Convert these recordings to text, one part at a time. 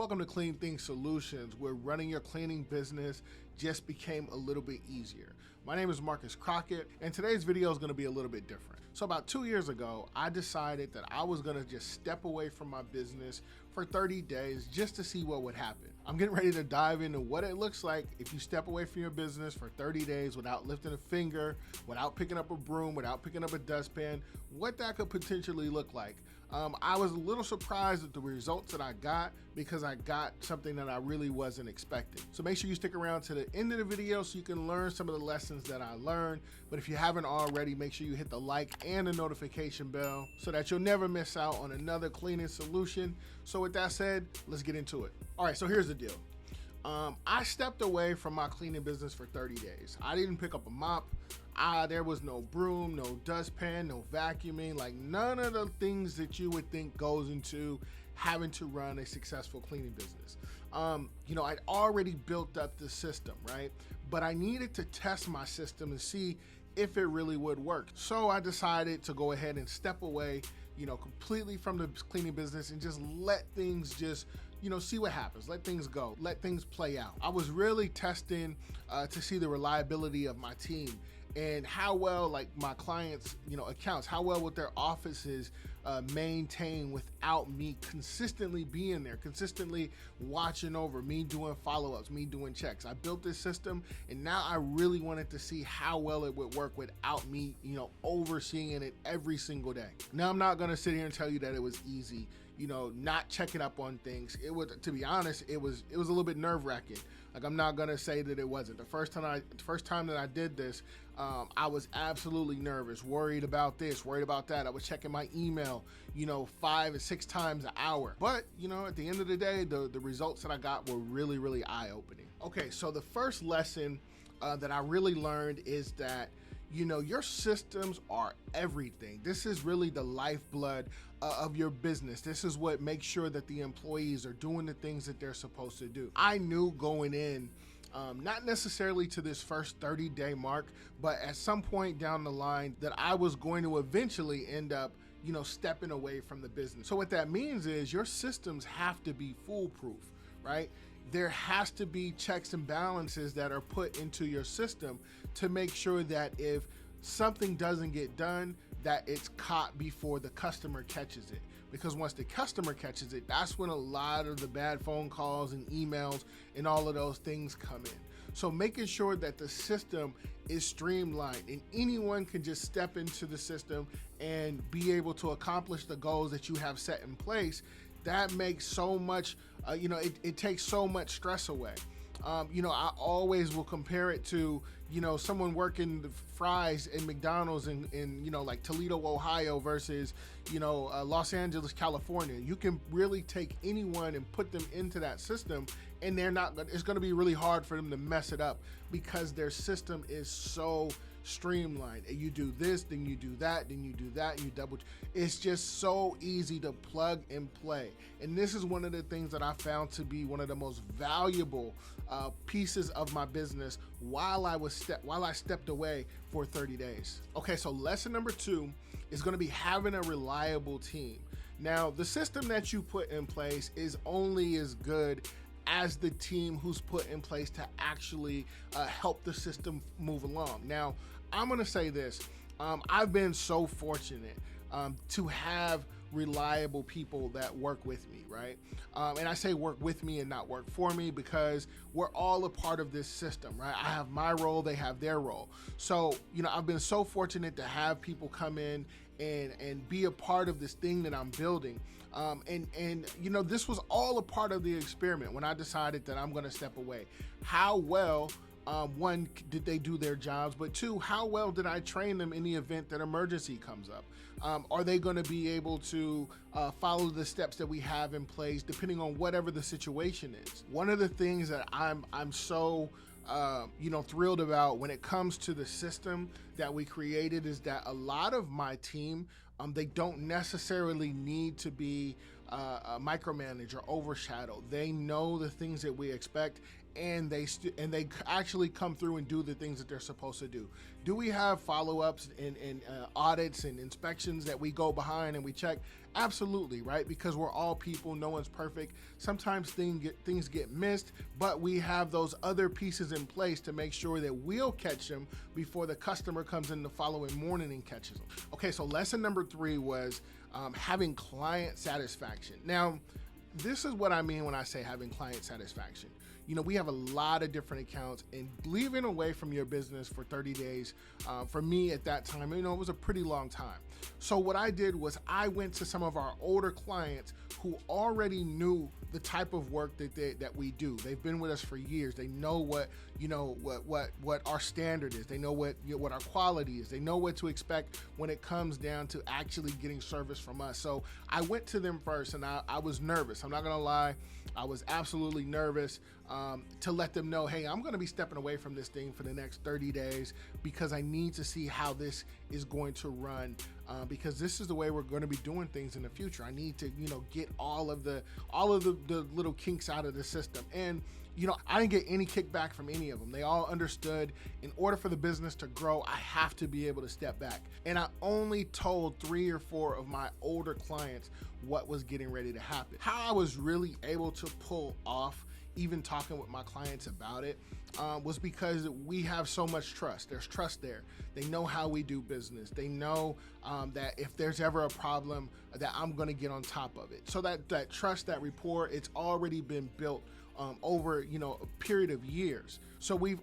Welcome to Clean Things Solutions, where running your cleaning business just became a little bit easier. My name is Crockett, and today's video is going to be a little bit different. So about 2 years ago, I decided that I was going to just step away from my business for 30 days just to see what would happen. I'm getting ready to dive into what it looks like if you step away from your business for 30 days without lifting a finger, without picking up a broom, without picking up a dustpan, what that could potentially look like. I was a little surprised at the results that I got because I got something that I really wasn't expecting. So make sure you stick around to the end of the video so you can learn some of the lessons that I learned. But if you haven't already, make sure you hit the like and the notification bell so that you'll never miss out on another cleaning solution. So with that said, let's get into it. All right, so here's the deal. I stepped away from my cleaning business for 30 days. I didn't pick up a mop. There was no broom, no dustpan, no vacuuming, like none of the things that you would think goes into having to run a successful cleaning business. I'd already built up the system, right? But I needed to test my system and see if it really would work. So I decided to go ahead and step away, completely from the cleaning business and just let things see what happens, let things go, let things play out. I was really testing to see the reliability of my team and how well my clients, accounts, how well would their offices maintain without me consistently being there, consistently watching over, me doing follow-ups, me doing checks. I built this system and now I really wanted to see how well it would work without me, overseeing it every single day. Now, I'm not gonna sit here and tell you that it was easy, not checking up on things. It was, to be honest, it was a little bit nerve-wracking. I'm not gonna say that it wasn't. The first time that I did this, I was absolutely nervous, worried about this, worried about that. I was checking my email, 5 or 6 times an hour. But, at the end of the day, the results that I got were really, really eye-opening. Okay, so the first lesson that I really learned is that your systems are everything. This is really the lifeblood of your business. This is what makes sure that the employees are doing the things that they're supposed to do. I knew going in, not necessarily to this first 30-day mark, but at some point down the line that I was going to eventually end up stepping away from the business. So what that means is your systems have to be foolproof, right? There has to be checks and balances that are put into your system to make sure that if something doesn't get done, that it's caught before the customer catches it. Because once the customer catches it, that's when a lot of the bad phone calls and emails and all of those things come in. So making sure that the system is streamlined and anyone can just step into the system and be able to accomplish the goals that you have set in place, that makes so much, it takes so much stress away. I always will compare it to, someone working the fries in McDonald's in like Toledo, Ohio versus, Los Angeles, California. You can really take anyone and put them into that system and it's going to be really hard for them to mess it up because their system is so streamlined. And you do this, then you do that, then you do that, and you double. It's just so easy to plug and play. And this is one of the things that I found to be one of the most valuable pieces of my business while I stepped away for 30 days. Okay, so lesson number 2 is going to be having a reliable team. Now, the system that you put in place is only as good as the team who's put in place to actually help the system move along. Now, I'm gonna say this, I've been so fortunate to have reliable people that work with me, right? And I say work with me and not work for me because we're all a part of this system, right? I have my role, they have their role. So, I've been so fortunate to have people come in and be a part of this thing that I'm building. This was all a part of the experiment when I decided that I'm gonna step away. How well, one, did they do their jobs, but 2, how well did I train them in the event that emergency comes up? Are they going to be able to follow the steps that we have in place depending on whatever the situation is? One of the things that I'm so thrilled about when it comes to the system that we created is that a lot of my team, they don't necessarily need to be a micromanage or overshadow. They know the things that we expect, and they actually come through and do the things that they're supposed to do. Do we have follow-ups and audits and inspections that we go behind and we check? Absolutely, right? Because we're all people, no one's perfect. Sometimes things get missed, but we have those other pieces in place to make sure that we'll catch them before the customer comes in the following morning and catches them. Okay, so lesson number 3 was having client satisfaction. Now, this is what I mean when I say having client satisfaction. You know, we have a lot of different accounts, and leaving away from your business for 30 days, for me at that time, you know, it was a pretty long time. So what I did was I went to some of our older clients who already knew the type of work that we do. They've been with us for years. They know what, you know, what our standard is. They know what our quality is. They know what to expect when it comes down to actually getting service from us. So I went to them first, and I was nervous. I'm not gonna lie. I was absolutely nervous to let them know, hey, I'm gonna be stepping away from this thing for the next 30 days because I need to see how this is going to run, because this is the way we're gonna be doing things in the future. I need to, you know, get all of the little kinks out of the system. And you know, I didn't get any kickback from any of them. They all understood in order for the business to grow, I have to be able to step back. And I only told 3 or 4 of my older clients what was getting ready to happen. How I was really able to pull off even talking with my clients about it was because we have so much trust. There's trust there. They know how we do business. They know that if there's ever a problem, that I'm gonna get on top of it. So that trust, that rapport, it's already been built over, you know, a period of years. So we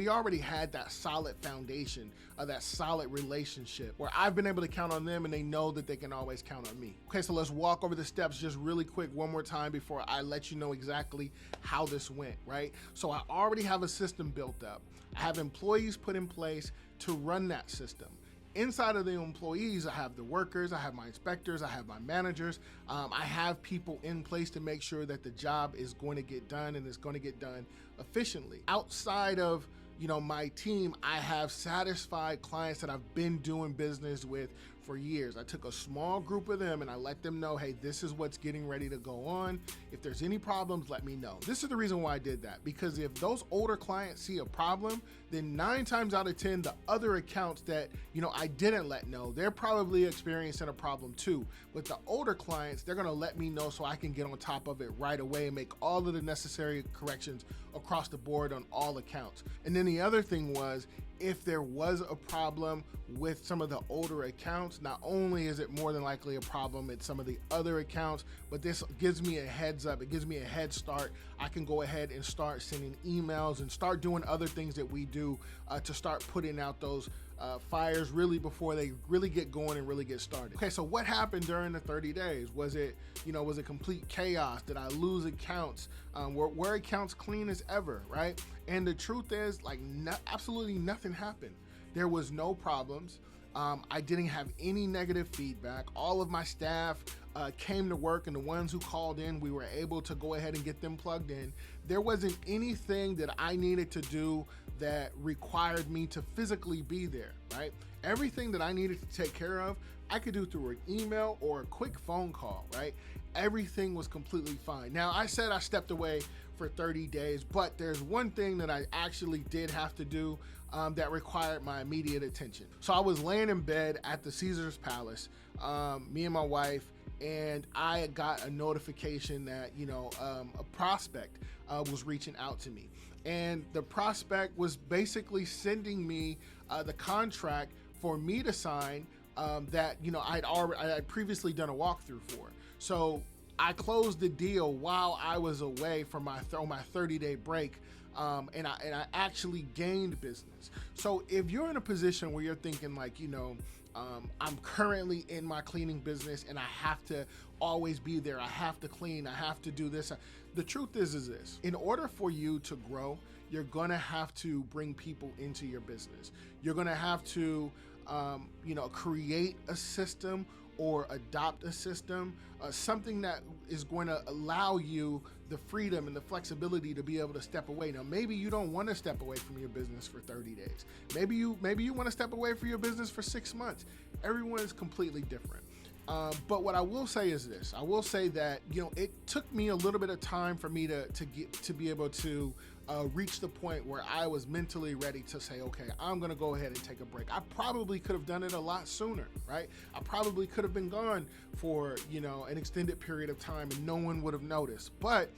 already had that solid foundation of that solid relationship where I've been able to count on them and they know that they can always count on me. Okay, so let's walk over the steps just really quick one more time before I let you know exactly how this went, right? So I already have a system built up. I have employees put in place to run that system. Inside of the employees, I have the workers, I have my inspectors, I have my managers. I have people in place to make sure that the job is going to get done and it's going to get done efficiently. Outside of, you know, my team, I have satisfied clients that I've been doing business with for years. I took a small group of them and I let them know, hey, this is what's getting ready to go on. If there's any problems, let me know. This is the reason why I did that, because if those older clients see a problem, then 9 times out of 10, the other accounts that, you know, I didn't let know, they're probably experiencing a problem too. But the older clients, they're gonna let me know so I can get on top of it right away and make all of the necessary corrections across the board on all accounts. And then the other thing was, if there was a problem with some of the older accounts, not only is it more than likely a problem at some of the other accounts, but this gives me a heads up. It gives me a head start. I can go ahead and start sending emails and start doing other things that we do to start putting out those fires really before they really get going and really get started. Okay, so what happened during the 30 days? Was it, you know, was it complete chaos? Did I lose accounts? Were accounts clean as ever, right? And the truth is, like, absolutely nothing happened. There was no problems. I didn't have any negative feedback. All of my staff came to work, and the ones who called in, we were able to go ahead and get them plugged in. There wasn't anything that I needed to do that required me to physically be there, right? Everything that I needed to take care of, I could do through an email or a quick phone call, right? Everything was completely fine. Now, I said I stepped away for 30 days, but there's one thing that I actually did have to do that required my immediate attention. So I was laying in bed at the Caesar's Palace, me and my wife, and I got a notification that, you know, a prospect was reaching out to me. And the prospect was basically sending me the contract for me to sign that, you know, I'd previously done a walkthrough for. So I closed the deal while I was away from my 30-day break, and I actually gained business. So if you're in a position where you're thinking like, you know, I'm currently in my cleaning business and I have to always be there, I have to clean, I have to do this. The truth is this: in order for you to grow, you're gonna have to bring people into your business. You're gonna have to, you know, create a system or adopt a system, something that is going to allow you the freedom and the flexibility to be able to step away. Now, maybe you don't want to step away from your business for 30 days. Maybe you want to step away from your business for 6 months. Everyone is completely different. But what I will say is this: I will say that, you know, it took me a little bit of time for me to be able to reached the point where I was mentally ready to say, okay, I'm gonna go ahead and take a break. I probably could have done it a lot sooner, right? I probably could have been gone for, an extended period of time and no one would have noticed. But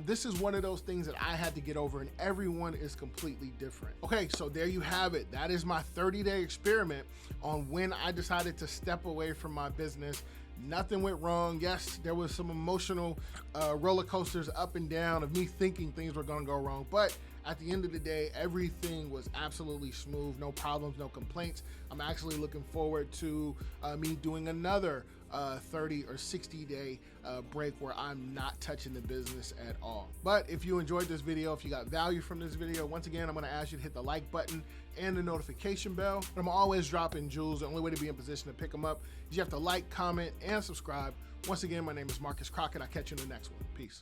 this is one of those things that I had to get over, and everyone is completely different. Okay, so there you have it. That is my 30-day experiment on when I decided to step away from my business. Nothing went wrong. Yes, there was some emotional roller coasters up and down of me thinking things were gonna go wrong, but at the end of the day, everything was absolutely smooth, no problems, no complaints. I'm actually looking forward to me doing another 30 or 60-day break where I'm not touching the business at all. But if you enjoyed this video, if you got value from this video, once again, I'm gonna ask you to hit the like button and the notification bell. I'm always dropping jewels. The only way to be in position to pick them up is you have to like, comment, and subscribe. Once again, my name is Marcus Crockett. I'll catch you in the next one. Peace.